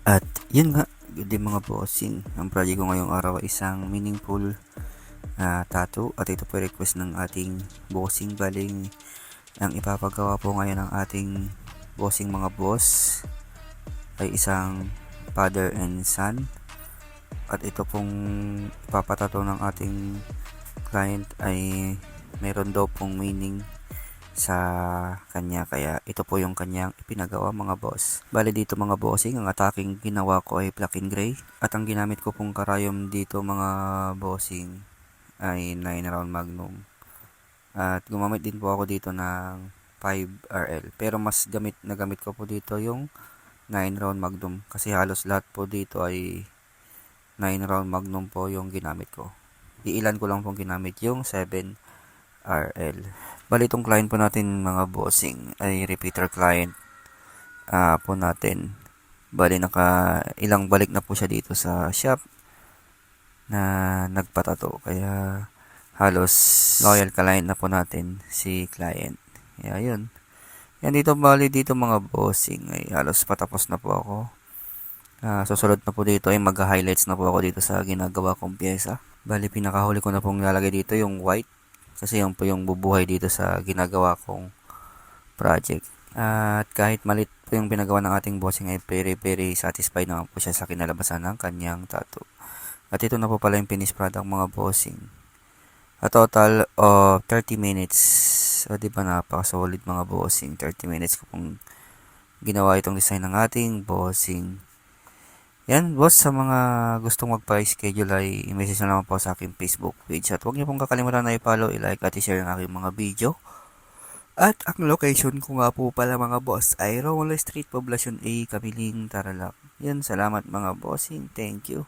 At yun nga, good day mga bossing. Ang project ko ngayong araw ay isang meaningful tattoo at ito po request ng ating bossing. Baling ang ipapagawa po ngayon ng ating bossing mga boss ay isang father and son. At ito pong ipapatato ng ating client ay meron daw pong meaning sa kanya, kaya ito po yung kanyang ipinagawa mga boss. Bali dito mga bossing, ang ataking ginawa ko ay black and gray at ang ginamit ko pong karayom dito mga bossing ay 9 round magnum at gumamit din po ako dito ng 5RL, pero mas nagamit ko po dito yung 9 round magnum kasi halos lahat po dito ay 9 round magnum po yung ginamit ko. Iilan ko lang pong ginamit yung 7RL. Bali itong client po natin mga bossing ay repeater client po natin. Bali ilang balik na po siya dito sa shop na nagpatato. Kaya halos loyal client na po natin si client. Kaya yun. Yan dito bali dito mga bossing ay halos patapos na po ako. Susunod na po dito ay mag-highlights na po ako dito sa ginagawa kong pyesa. Bali pinakahuli ko na pong lalagay dito yung white kasi yun po yung bubuhay dito sa ginagawa kong project. At kahit malit po yung pinagawa ng ating bossing ay very satisfied naman po siya sa kinalabasan ng kanyang tattoo. At ito na po pala yung finished product mga bossing. A total of 30 minutes. O diba napaka-solid mga bossing. 30 minutes ko pong ginawa itong design ng ating bossing. Yan boss, sa mga gustong magpa-schedule ay i-message na naman po sa aking Facebook page. At huwag niyo pong kakalimutan na i-follow, i-like at i-share ang aking mga video. At ang location ko nga po pala mga boss ay Romulo Street, Poblacion A, Kamiling, Tarlac. Yan, salamat mga bossing. Thank you.